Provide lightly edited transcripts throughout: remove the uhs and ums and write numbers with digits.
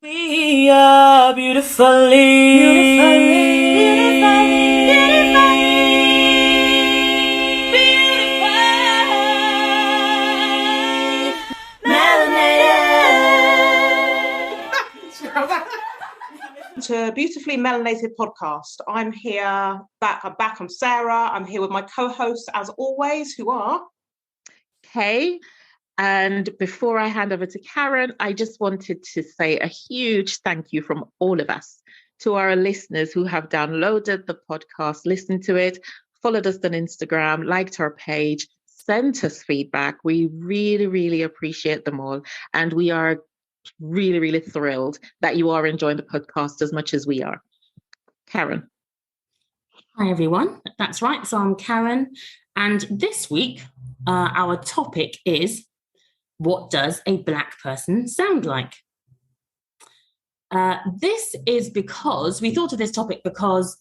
We are beautifully melanated. To Beautifully Melanated Podcast. I'm back. I'm Sarah. I'm here with my co-hosts, as always, who are Kay. And before I hand over to Karen, I just wanted to say a huge thank you from all of us to our listeners who have downloaded the podcast, listened to it, followed us on Instagram, liked our page, sent us feedback. We really, really appreciate them all. And we are really, really thrilled that you are enjoying the podcast as much as we are. Karen. Hi, everyone. That's right. So I'm Karen. And this week, our topic is, what does a Black person sound like? This is because we thought of this topic because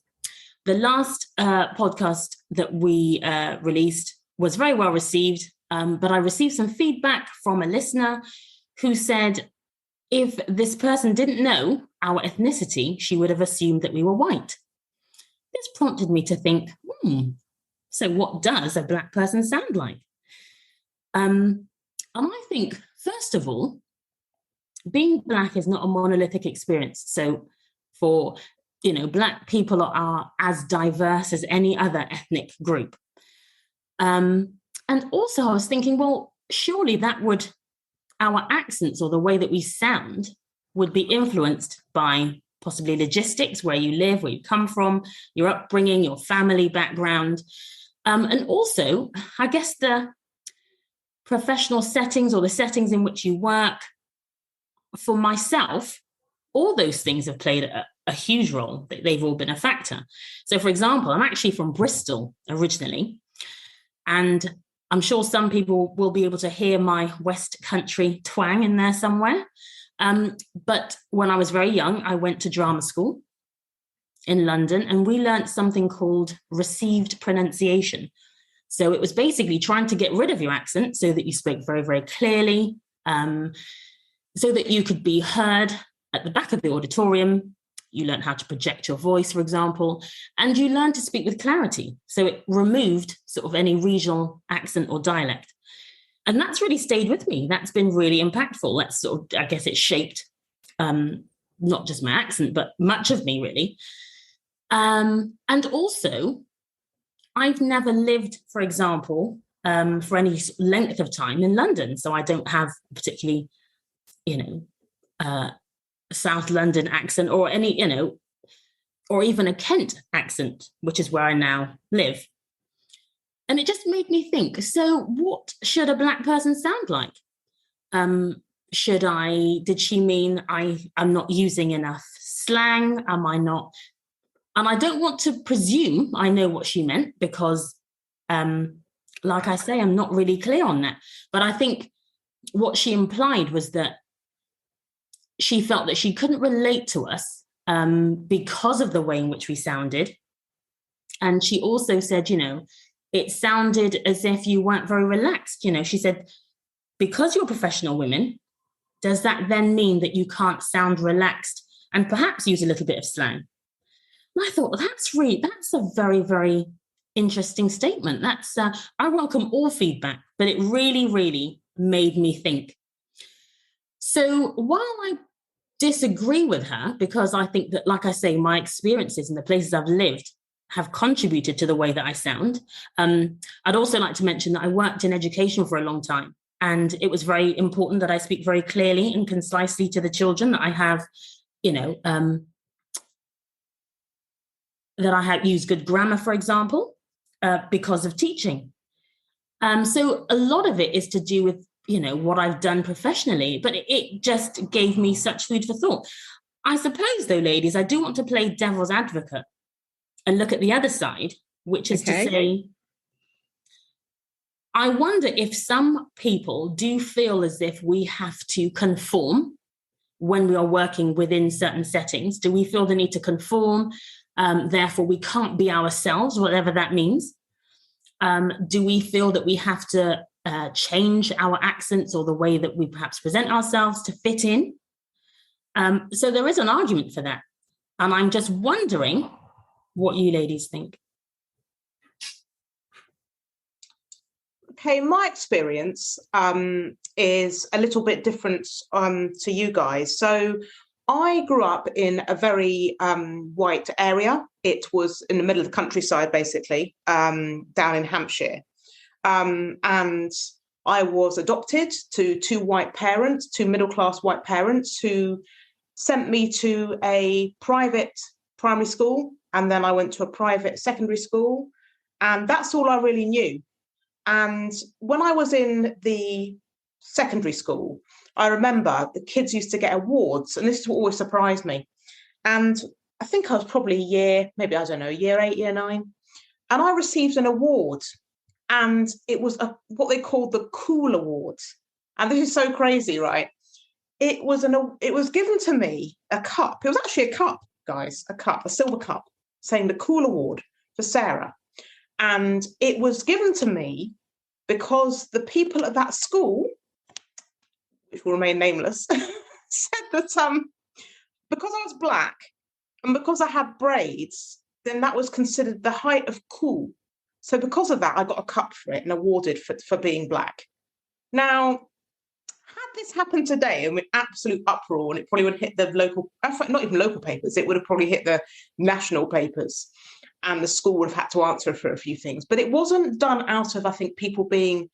the last podcast that we released was very well received, but I received some feedback from a listener who said if this person didn't know our ethnicity, she would have assumed that we were white. This prompted me to think, so what does a Black person sound like? And I think, first of all, being Black is not a monolithic experience. So for, Black people are as diverse as any other ethnic group. And also I was thinking, well, surely our accents or the way that we sound would be influenced by possibly logistics, where you live, where you come from, your upbringing, your family background. And also, I guess the professional settings or the settings in which you work. For myself, all those things have played a huge role. They've all been a factor. So, for example, I'm actually from Bristol originally, and I'm sure some people will be able to hear my West Country twang in there somewhere. But when I was very young, I went to drama school in London, and we learnt something called received pronunciation. So it was basically trying to get rid of your accent so that you spoke very, very clearly, so that you could be heard at the back of the auditorium. You learned how to project your voice, for example, and you learned to speak with clarity. So it removed sort of any regional accent or dialect. And that's really stayed with me. That's been really impactful. That's sort of, I guess it shaped not just my accent, but much of me, really. And also, I've never lived, for example, for any length of time in London. So I don't have a particularly, South London accent or any, or even a Kent accent, which is where I now live. And it just made me think, so what should a Black person sound like? Did she mean I'm not using enough slang? Am I not? And I don't want to presume I know what she meant because, like I say, I'm not really clear on that. But I think what she implied was that she felt that she couldn't relate to us because of the way in which we sounded. And she also said, it sounded as if you weren't very relaxed. She said, because you're professional women, does that then mean that you can't sound relaxed and perhaps use a little bit of slang? And I thought, well, that's a very, very interesting statement. I welcome all feedback, but it really, really made me think. So while I disagree with her, because I think that, like I say, my experiences and the places I've lived have contributed to the way that I sound, I'd also like to mention that I worked in education for a long time. And it was very important that I speak very clearly and concisely to the children, that I have, that I have used good grammar, for example, because of teaching. So a lot of it is to do with, what I've done professionally, but it just gave me such food for thought. I suppose, though, ladies, I do want to play devil's advocate and look at the other side, which is to say, I wonder if some people do feel as if we have to conform when we are working within certain settings. Do we feel the need to conform? Therefore, we can't be ourselves, whatever that means. Do we feel that we have to change our accents or the way that we perhaps present ourselves to fit in? So there is an argument for that. And I'm just wondering what you ladies think. Okay, my experience is a little bit different to you guys. So I grew up in a very white area. It was in the middle of the countryside, basically, down in Hampshire. And I was adopted to two white parents, two middle-class white parents who sent me to a private primary school. And then I went to a private secondary school. And that's all I really knew. And when I was in the secondary school, I remember the kids used to get awards, and this is what always surprised me. And I think I was probably year 8, year 9, and I received an award, and it was what they called the Cool Award. And this is so crazy, right? It was given to me, a cup. It was actually a cup, guys, a silver cup, saying the Cool Award for Sarah. And it was given to me because the people at that school, which will remain nameless, said that because I was Black and because I had braids, then that was considered the height of cool. So because of that, I got a cup for it and awarded for being Black. Now, had this happened today and with absolute uproar, and it probably would hit the local, not even local papers, it would have probably hit the national papers. And the school would have had to answer for a few things. But it wasn't done out of, I think, people being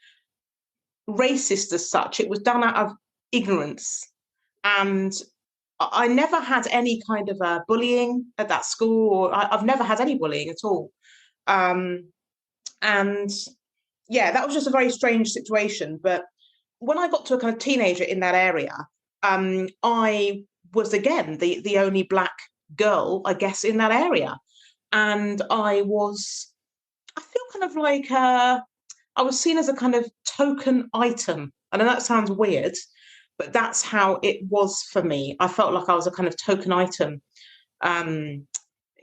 racist as such. It was done out of ignorance. And I never had any kind of bullying at that school. I've never had any bullying at all. And yeah, that was just a very strange situation. But when I got to a kind of teenager in that area, I was, again, the only Black girl, I guess, in that area. And I feel kind of like I was seen as a kind of token item. I know that sounds weird, but that's how it was for me. I felt like I was a kind of token item.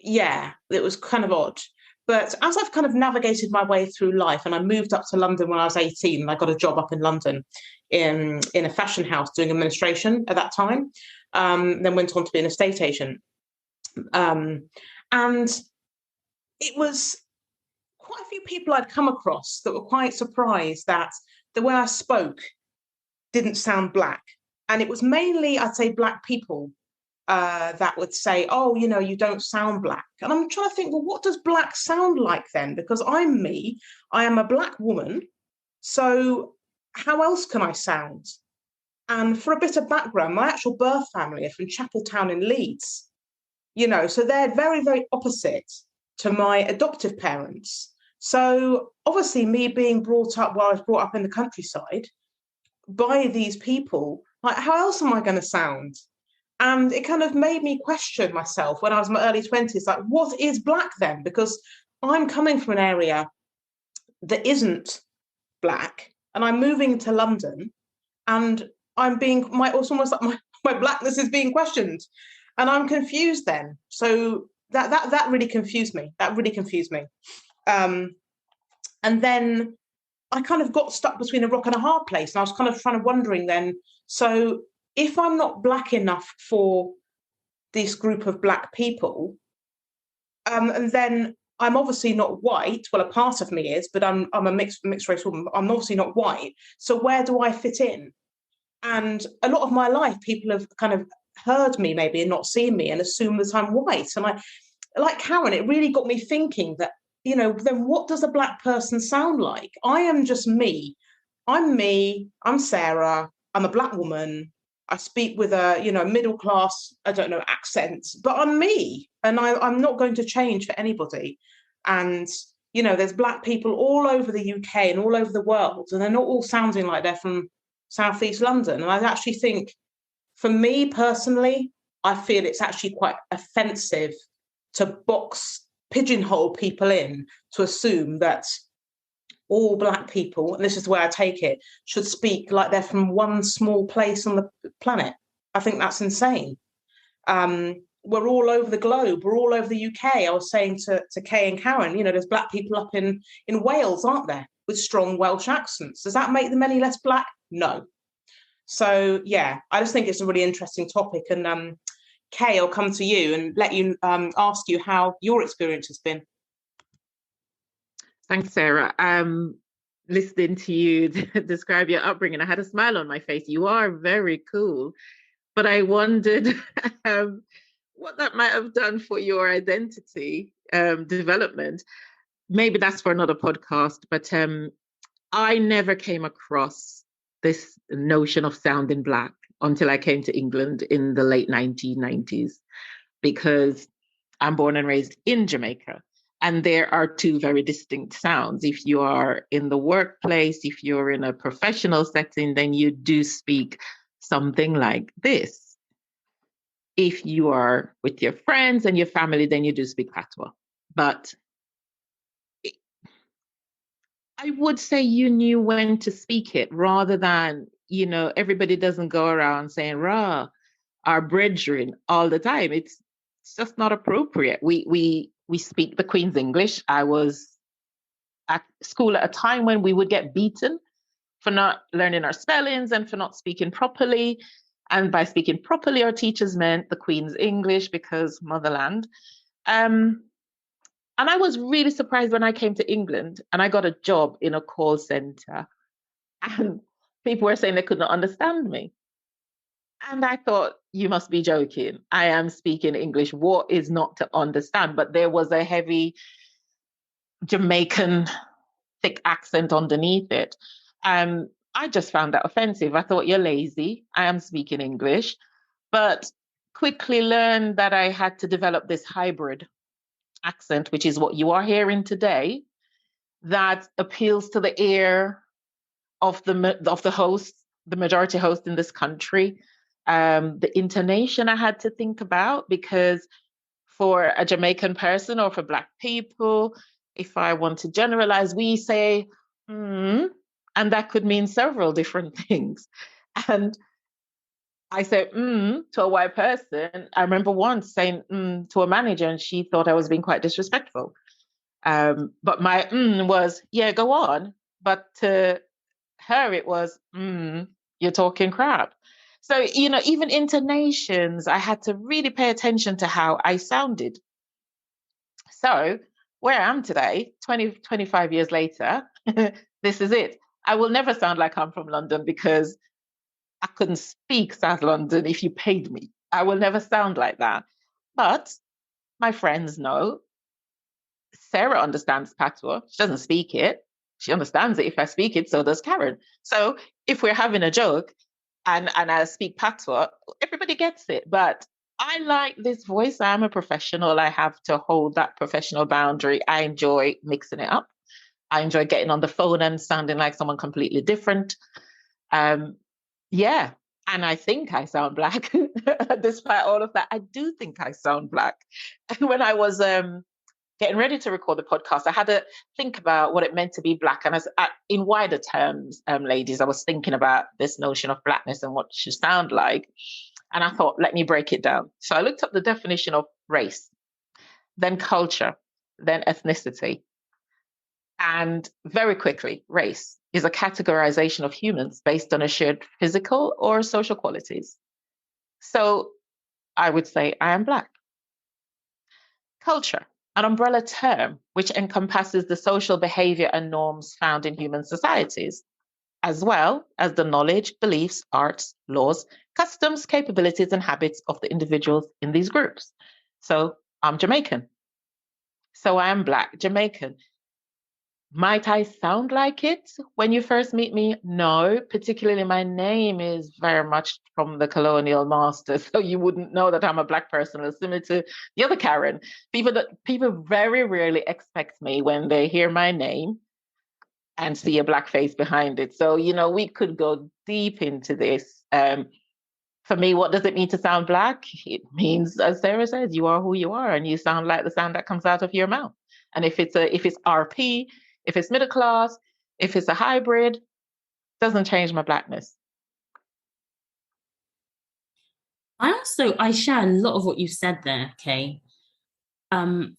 Yeah, it was kind of odd. But as I've kind of navigated my way through life, and I moved up to London when I was 18, and I got a job up in London in a fashion house doing administration at that time, then went on to be an estate agent. And it was quite a few people I'd come across that were quite surprised that the way I spoke didn't sound Black. And it was mainly, I'd say, Black people that would say, oh, you don't sound Black. And I'm trying to think, well, what does Black sound like then? Because I'm me, I am a Black woman. So how else can I sound? And for a bit of background, my actual birth family are from Chapeltown in Leeds. So they're very, very opposite to my adoptive parents. So obviously me being brought up, I was brought up in the countryside by these people, like, how else am I going to sound? And it kind of made me question myself when I was in my early 20s, like, what is Black then? Because I'm coming from an area that isn't Black, and I'm moving to London, and I'm being, it's almost like my Blackness is being questioned. And I'm confused then. So that really confused me. And then I kind of got stuck between a rock and a hard place. And I was kind of wondering then, so if I'm not Black enough for this group of Black people, and then I'm obviously not white. Well, a part of me is, but I'm a mixed race woman. I'm obviously not white. So where do I fit in? And a lot of my life, people have kind of heard me maybe and not seen me and assume that I'm white. And I, like Karen, it really got me thinking that, then what does a Black person sound like? I am just me. I'm Sarah. I'm a Black woman. I speak with a, middle class, accent, but I'm me. And I'm not going to change for anybody. And, there's Black people all over the UK and all over the world, and they're not all sounding like they're from Southeast London. And I actually think, for me personally, I feel it's actually quite offensive to pigeonhole people in, to assume that all Black people, and this is the way I take it, should speak like they're from one small place on the planet. I think that's insane. We're all over the globe. We're all over the UK. I was saying to Kay and Karen, there's Black people up in Wales, aren't there, with strong Welsh accents. Does that make them any less Black? No. So, yeah, I just think it's a really interesting topic. And Kay, I'll come to you and let you ask you how your experience has been. Thanks, Sarah. Listening to you describe your upbringing, I had a smile on my face. You are very cool. But I wondered what that might have done for your identity development. Maybe that's for another podcast. But I never came across this notion of sounding Black until I came to England in the late 1990s, because I'm born and raised in Jamaica. And there are two very distinct sounds. If you are in the workplace, if you're in a professional setting, then you do speak something like this. If you are with your friends and your family, then you do speak Patois. But I would say you knew when to speak it, rather than, everybody doesn't go around saying, rah, our brethren all the time. It's just not appropriate. We speak the Queen's English. I was at school at a time when we would get beaten for not learning our spellings and for not speaking properly. And by speaking properly, our teachers meant the Queen's English, because motherland. And I was really surprised when I came to England and I got a job in a call center, and people were saying they could not understand me. And I thought, you must be joking. I am speaking English. What is not to understand? But there was a heavy Jamaican thick accent underneath it. I just found that offensive. I thought, you're lazy. I am speaking English. But quickly learned that I had to develop this hybrid accent, which is what you are hearing today, that appeals to the ear of the host, the majority host in this country. The intonation I had to think about, because for a Jamaican person or for Black people, if I want to generalize, we say, and that could mean several different things. And I said, to a white person. I remember once saying to a manager, and she thought I was being quite disrespectful. But my was, yeah, go on. But to her, it was, you're talking crap. So, even intonations, I had to really pay attention to how I sounded. So where I am today, 25 years later, this is it. I will never sound like I'm from London, because I couldn't speak South London if you paid me. I will never sound like that. But my friends know. Sarah understands Patois. She doesn't speak it. She understands it if I speak it, so does Karen. So if we're having a joke and I speak Patois, everybody gets it. But I like this voice. I'm a professional. I have to hold that professional boundary. I enjoy mixing it up. I enjoy getting on the phone and sounding like someone completely different. Yeah. And I think I sound Black. Despite all of that, I do think I sound Black. When I was getting ready to record the podcast, I had to think about what it meant to be Black. And in wider terms, ladies, I was thinking about this notion of Blackness and what it should sound like. And I thought, let me break it down. So I looked up the definition of race, then culture, then ethnicity. And very quickly, race is a categorization of humans based on a shared physical or social qualities. So I would say I am Black. Culture, an umbrella term which encompasses the social behavior and norms found in human societies, as well as the knowledge, beliefs, arts, laws, customs, capabilities, and habits of the individuals in these groups. So I'm Jamaican. So I am Black Jamaican. Might I sound like it when you first meet me? No, particularly my name is very much from the colonial master, so you wouldn't know that I'm a Black person. It's similar to the other Karen. People very rarely expect me when they hear my name and see a Black face behind it. So, we could go deep into this. For me, what does it mean to sound Black? It means, as Sarah says, you are who you are, and you sound like the sound that comes out of your mouth. And if it's RP, if it's middle class, if it's a hybrid, doesn't change my Blackness. I share a lot of what you said there, Kay. And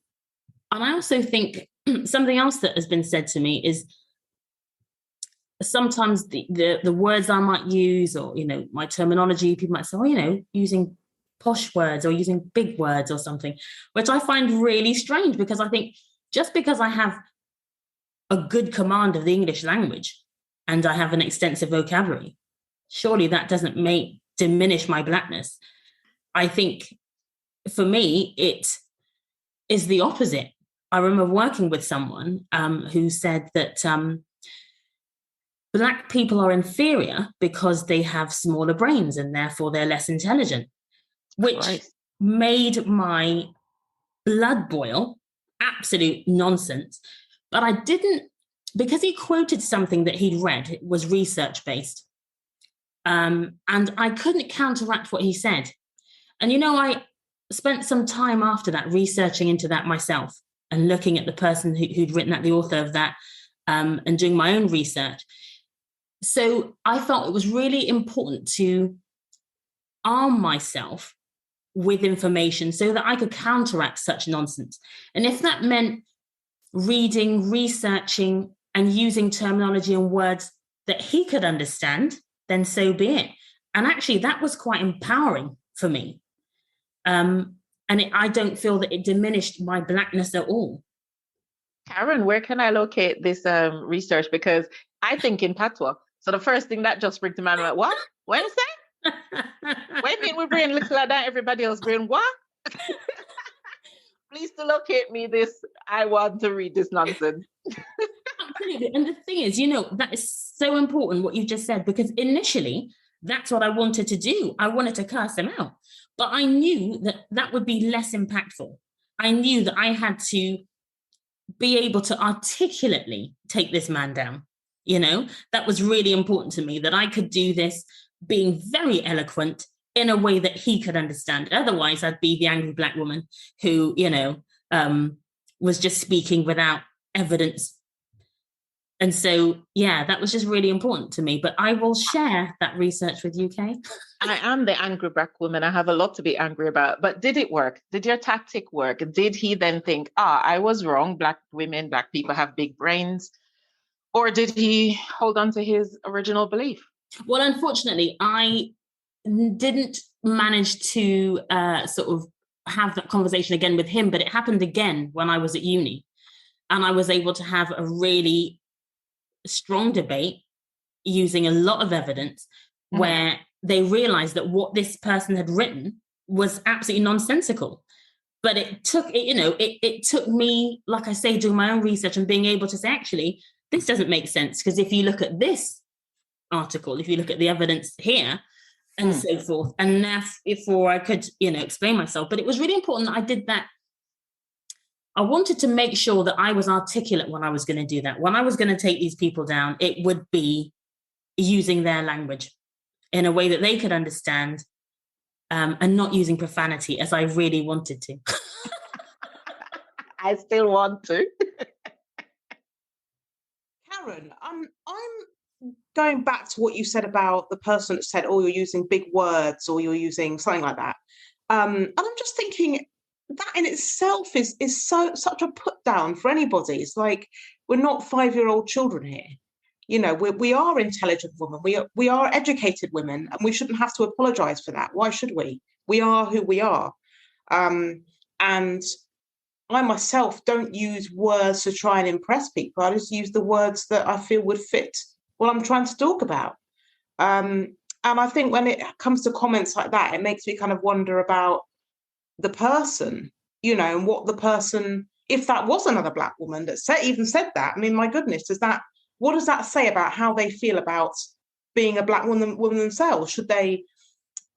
I also think something else that has been said to me is sometimes the words I might use, or, my terminology, people might say, oh, using posh words or using big words or something, which I find really strange, because I think just because I have a good command of the English language and I have an extensive vocabulary, surely that doesn't diminish my Blackness. I think for me, it is the opposite. I remember working with someone who said that Black people are inferior because they have smaller brains and therefore they're less intelligent, which made my blood boil. Absolute nonsense. But I didn't, because he quoted something that he'd read, it was research-based. And I couldn't counteract what he said. And, I spent some time after that researching into that myself and looking at the person who'd written that, the author of that, and doing my own research. So I felt it was really important to arm myself with information so that I could counteract such nonsense. And if that meant reading, researching, and using terminology and words that he could understand, then so be it. And actually, that was quite empowering for me. I don't feel that it diminished my Blackness at all. Karen, where can I locate this research? Because I think in Patois. So the first thing that just springs to mind, like, what? What is that? Wait a minute, we're bringing little like that. Everybody else bring what? Please to locate me this. I want to read this nonsense. Absolutely. And the thing is, that is so important what you just said, because initially that's what I wanted to do. I wanted to curse them out. But I knew that would be less impactful. I knew that I had to be able to articulately take this man down. That was really important to me, that I could do this being very eloquent in a way that he could understand. Otherwise, I'd be the angry Black woman who, was just speaking without evidence. And so, that was just really important to me. But I will share that research with you, Kay. I am the angry Black woman. I have a lot to be angry about. But did it work? Did your tactic work? Did he then think, I was wrong, Black women, Black people have big brains? Or did he hold on to his original belief? Well, unfortunately, I didn't manage to sort of have that conversation again with him, but it happened again when I was at uni. And I was able to have a really strong debate using a lot of evidence, where they realized that what this person had written was absolutely nonsensical. But it took me, like I say, doing my own research and being able to say, actually, this doesn't make sense, because if you look at this article, if you look at the evidence here, and so forth, and therefore I could, explain myself. But it was really important that I did that. I wanted to make sure that I was articulate when I was going to do that. When I was going to take these people down, it would be using their language in a way that they could understand, and not using profanity as I really wanted to. I still want to. Karen, I'm going back to what you said about the person that said, "Oh, you're using big words," or "You're using something like that." And I'm just thinking that in itself is such a put down for anybody. It's like, we're not 5-year-old children here. We are intelligent women. We are educated women, and we shouldn't have to apologize for that. Why should we? We are who we are. And I myself don't use words to try and impress people. I just use the words that I feel would fit what I'm trying to talk about. And I think when it comes to comments like that, it makes me kind of wonder about the person, and what the person, if that was another Black woman that even said that, I mean, my goodness, what does that say about how they feel about being a Black woman themselves? Should they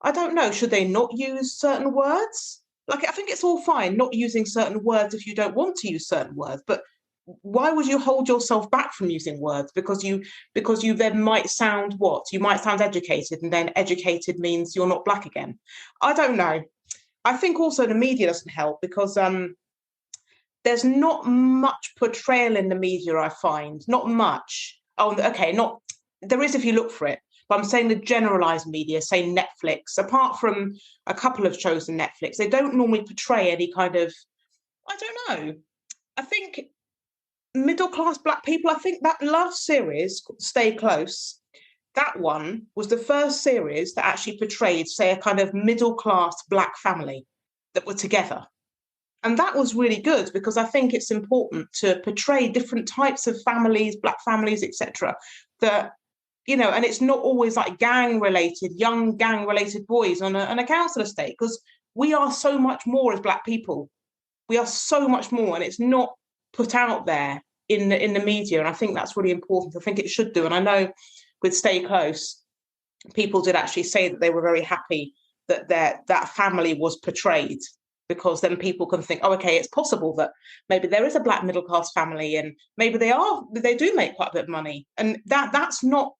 not use certain words? Like, I think it's all fine not using certain words if you don't want to use certain words, but why would you hold yourself back from using words? Because you then might sound what? You might sound educated, and then educated means you're not Black again. I don't know. I think also the media doesn't help, because there's not much portrayal in the media, I find. Not much. Oh, okay, there is if you look for it. But I'm saying the generalized media, say Netflix, apart from a couple of shows on Netflix, they don't normally portray any kind of, I don't know. I think middle-class Black people, I think that last series, Stay Close, that one was the first series that actually portrayed, say, a kind of middle-class Black family that were together. And that was really good, because I think it's important to portray different types of families, Black families, etc. That, you know, and it's not always like young gang-related boys on a council estate, because we are so much more as Black people. We are so much more, and it's not put out there in the media. And I think that's really important. I think it should do. And I know with Stay Close, people did actually say that they were very happy that that family was portrayed, because then people can think, oh, okay, it's possible that maybe there is a Black middle class family, and maybe they do make quite a bit of money, and that's normal.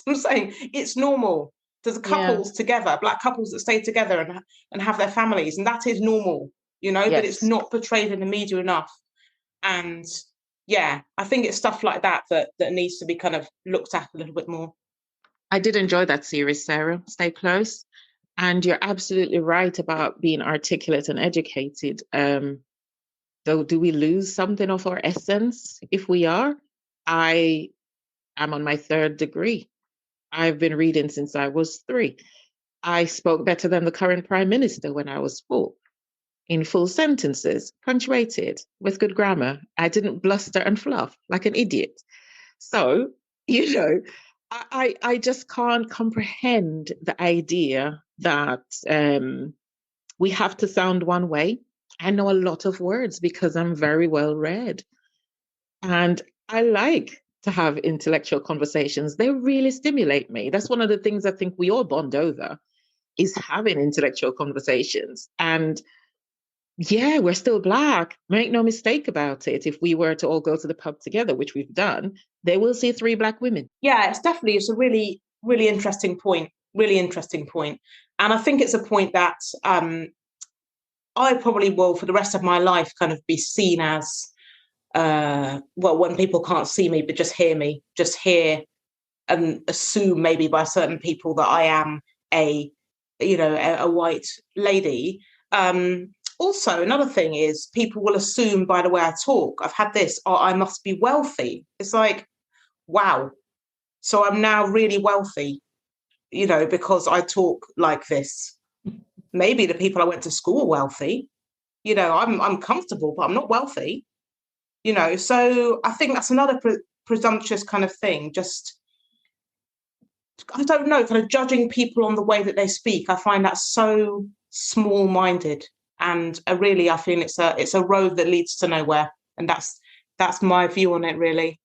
I'm saying it's normal. There's couples together, Black couples that stay together and have their families, and that is normal, you know. But it's not portrayed in the media enough. And yeah, I think it's stuff like that needs to be kind of looked at a little bit more. I did enjoy that series, Sarah, Stay Close. And you're absolutely right about being articulate and educated. Though, do we lose something of our essence if we are? I am on my 3rd degree. I've been reading since I was 3. I spoke better than the current Prime Minister when I was 4. In full sentences, punctuated, with good grammar. I didn't bluster and fluff like an idiot. So, you know, I just can't comprehend the idea that we have to sound one way. I know a lot of words because I'm very well read. And I like to have intellectual conversations. They really stimulate me. That's one of the things I think we all bond over, is having intellectual conversations. And yeah, we're still Black. Make no mistake about it. If we were to all go to the pub together, which we've done, they will see 3 Black women. Yeah, it's a really, really interesting point. Really interesting point. And I think it's a point that I probably will, for the rest of my life, kind of be seen as, when people can't see me, but just hear and assume maybe by certain people that I am a white lady. Also, another thing is people will assume by the way I talk, I've had this, I must be wealthy. It's like, wow. So I'm now really wealthy, you know, because I talk like this. Maybe the people I went to school are wealthy. You know, I'm comfortable, but I'm not wealthy. You know, so I think that's another presumptuous kind of thing. Just, I don't know, kind of judging people on the way that they speak. I find that so small-minded. And really, I feel it's a road that leads to nowhere. And that's my view on it, really.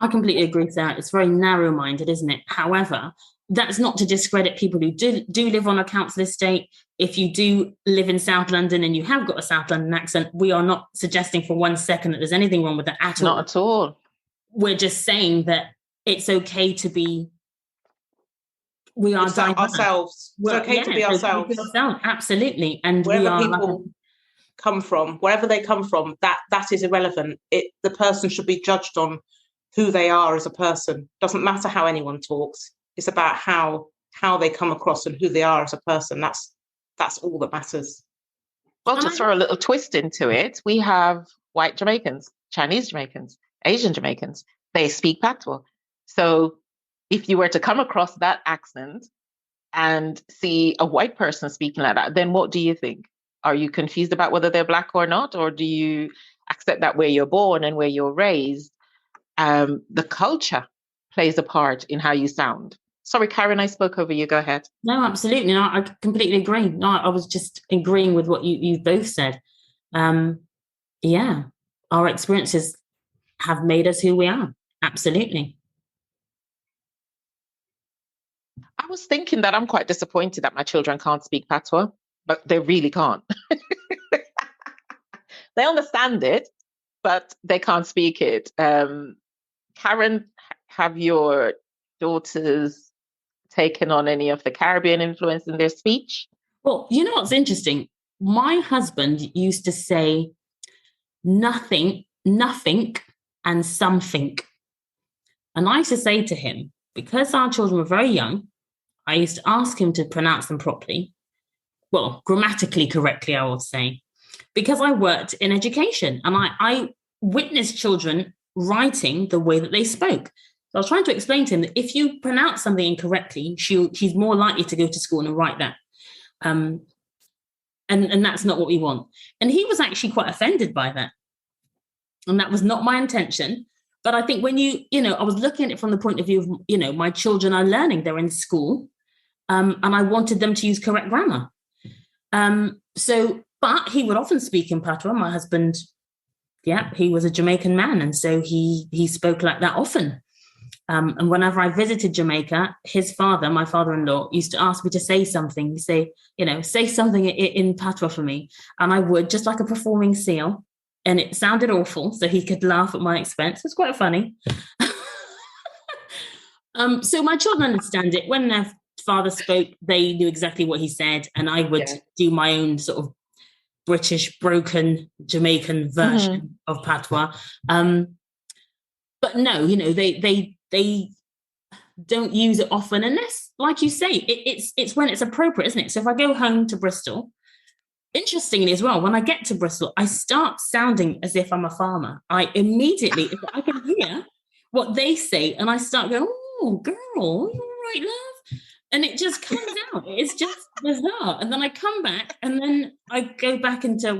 I completely agree with that. It's very narrow-minded, isn't it? However, that's not to discredit people who do live on a council estate. If you do live in South London and you have got a South London accent, we are not suggesting for 1 second that there's anything wrong with that at all. Not at all. We're just saying that it's okay to be... We are ourselves. It's okay to be ourselves. Absolutely. And wherever people come from, wherever they come from, that is irrelevant. The person should be judged on who they are as a person. Doesn't matter how anyone talks. It's about how they come across and who they are as a person. That's all that matters. Well, to throw a little twist into it, we have white Jamaicans, Chinese Jamaicans, Asian Jamaicans. They speak Patois. So if you were to come across that accent and see a white person speaking like that, then what do you think? Are you confused about whether they're Black or not? Or do you accept that where you're born and where you're raised, the culture plays a part in how you sound? Sorry, Karen, I spoke over you. Go ahead. No, absolutely. No, I completely agree. No, I was just agreeing with what you've both said. Yeah, our experiences have made us who we are. Absolutely. I was thinking that I'm quite disappointed that my children can't speak Patois, but they really can't. They understand it, but they can't speak it. Karen, have your daughters taken on any of the Caribbean influence in their speech? Well, you know what's interesting? My husband used to say nothing, and something. And I used to say to him, because our children were very young, I used to ask him to pronounce them properly. Well, grammatically correctly, I would say, because I worked in education and I witnessed children writing the way that they spoke. So I was trying to explain to him that if you pronounce something incorrectly, she's more likely to go to school and write that. And that's not what we want. And he was actually quite offended by that. And that was not my intention. But I think when I was looking at it from the point of view of, my children are learning, they're in school, and I wanted them to use correct grammar. But he would often speak in Patois. My husband, he was a Jamaican man. And so he spoke like that often. And whenever I visited Jamaica, his father, my father-in-law, used to ask me to say something. Say something in Patois for me. And I would, just like a performing seal. And it sounded awful, so he could laugh at my expense. It's quite funny. So my children understand it. When their father spoke, they knew exactly what he said. And I would do my own sort of British, broken Jamaican version of Patois. But no, they don't use it often unless, like you say, it's when it's appropriate, isn't it? So if I go home to Bristol, interestingly as well, when I get to Bristol, I start sounding as if I'm a farmer. I immediately, if I can hear what they say, and I start going, "Oh, girl, you all right, love?" And it just comes out. It's just bizarre. And then I come back, and then I go back into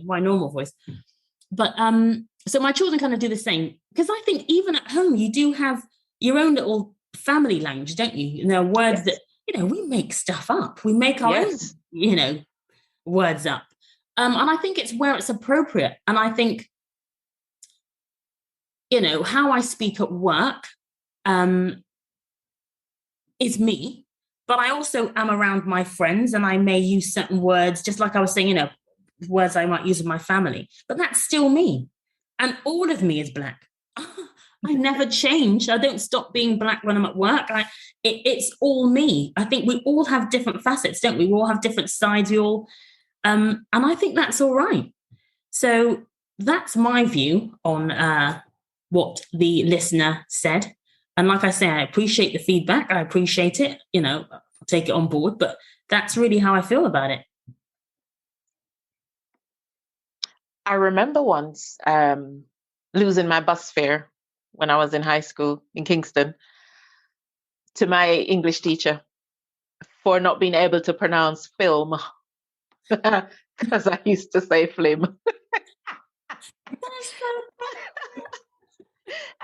my normal voice. But so my children kind of do the same, because I think even at home you do have your own little family language, don't you? And there are words that we make stuff up. We make our own, words up. And I think it's where it's appropriate. And I think, how I speak at work is me, but I also am around my friends, and I may use certain words, just like I was saying, words I might use with my family, but that's still me. And all of me is Black. I never change. I don't stop being Black when I'm at work. It's all me. I think we all have different facets, don't we? We all have different sides. We all, and I think that's all right. So that's my view on what the listener said. And like I say, I appreciate the feedback. I appreciate it. I'll take it on board. But that's really how I feel about it. I remember once losing my bus fare when I was in high school in Kingston to my English teacher for not being able to pronounce film, because I used to say flim.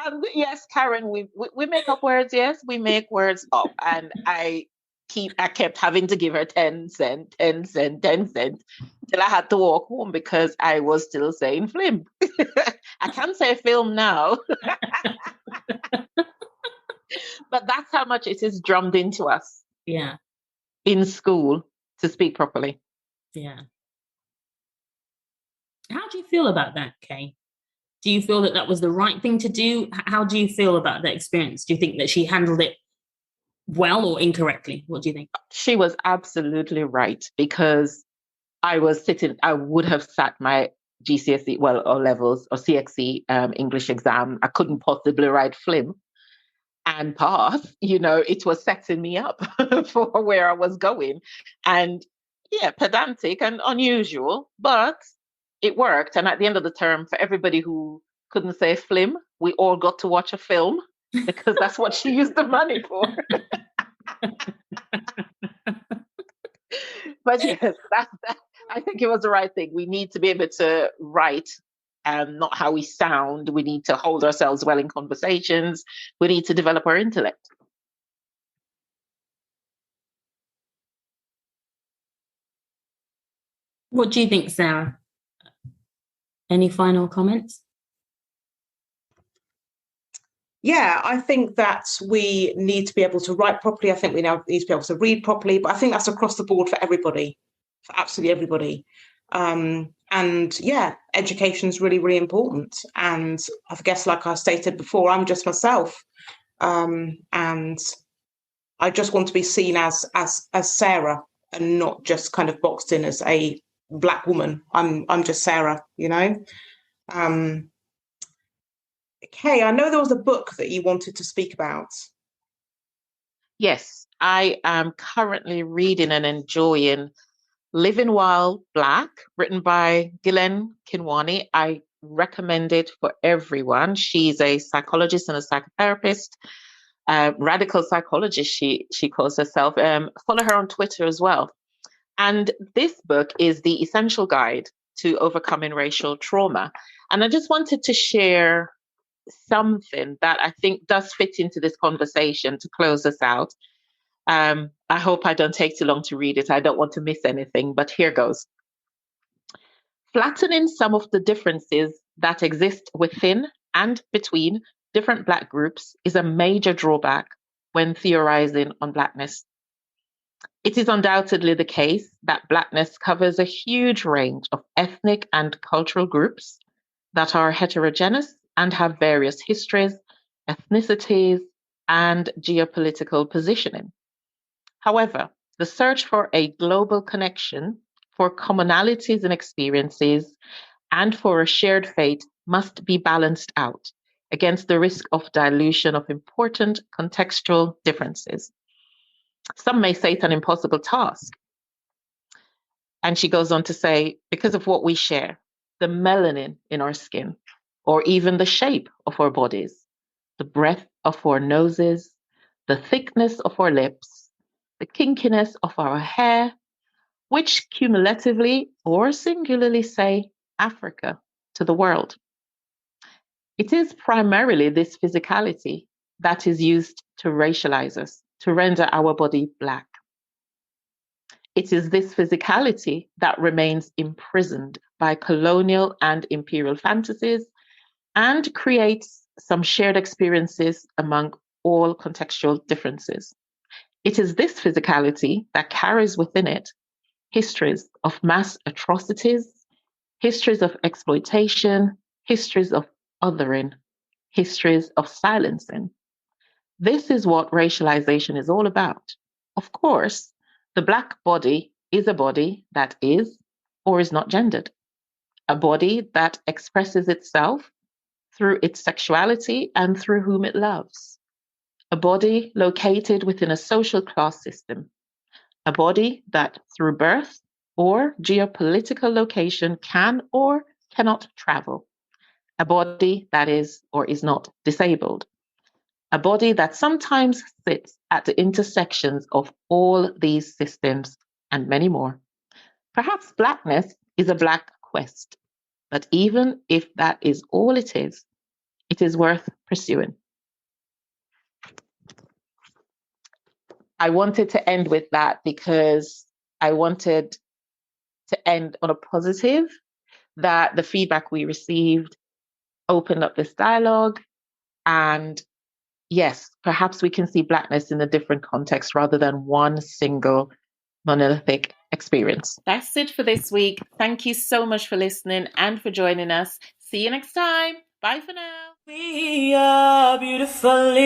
And yes, Karen, we make up words. Yes, we make words up, and I kept having to give her 10 cents till I had to walk home because I was still saying flim. I can say film now. But that's how much it is drummed into us. Yeah. In school to speak properly. Yeah. How do you feel about that, Kay? Do you feel that was the right thing to do? How do you feel about that experience? Do you think that she handled it well or incorrectly? What do you think? She was absolutely right, because I would have sat my GCSE, O levels or CXE English exam. I couldn't possibly write flim and pass. It was setting me up for where I was going. And pedantic and unusual, but it worked. And at the end of the term, for everybody who couldn't say flim, we all got to watch a film, because that's what she used the money for. But yes, I think it was the right thing. We need to be able to write, not how we sound. We need to hold ourselves well in conversations. We need to develop our intellect. What do you think, Sarah? Any final comments? Yeah, I think that we need to be able to write properly. I think we now need to be able to read properly, but I think that's across the board for everybody, for absolutely everybody. And yeah, education is really, really important. And I guess, like I stated before, I'm just myself. And I just want to be seen as Sarah, and not just kind of boxed in as a Black woman. I'm just Sarah, Okay, I know there was a book that you wanted to speak about. Yes, I am currently reading and enjoying Living While Black, written by Ghislaine Kinwani. I recommend it for everyone. She's a psychologist and a psychotherapist, radical psychologist, she calls herself. Follow her on Twitter as well. And this book is the essential guide to overcoming racial trauma. And I just wanted to share something that I think does fit into this conversation to close us out. I hope I don't take too long to read it. I don't want to miss anything, but here goes. Flattening some of the differences that exist within and between different Black groups is a major drawback when theorizing on Blackness. It is undoubtedly the case that Blackness covers a huge range of ethnic and cultural groups that are heterogeneous and have various histories, ethnicities, and geopolitical positioning. However, the search for a global connection, for commonalities and experiences, and for a shared fate must be balanced out against the risk of dilution of important contextual differences. Some may say it's an impossible task. And she goes on to say, because of what we share, the melanin in our skin, or even the shape of our bodies, the breadth of our noses, the thickness of our lips, the kinkiness of our hair, which cumulatively or singularly say Africa to the world. It is primarily this physicality that is used to racialize us, to render our body Black. It is this physicality that remains imprisoned by colonial and imperial fantasies and creates some shared experiences among all contextual differences. It is this physicality that carries within it histories of mass atrocities, histories of exploitation, histories of othering, histories of silencing. This is what racialization is all about. Of course, the Black body is a body that is or is not gendered, a body that expresses itself through its sexuality and through whom it loves, a body located within a social class system, a body that through birth or geopolitical location can or cannot travel, a body that is or is not disabled, a body that sometimes sits at the intersections of all these systems and many more. Perhaps Blackness is a Black quest, but even if that is all it is worth pursuing. I wanted to end with that because I wanted to end on a positive, that the feedback we received opened up this dialogue. And yes, perhaps we can see Blackness in a different context rather than one single monolithic experience. That's it for this week. Thank you so much for listening and for joining us. See you next time. Bye for now. We are beautifully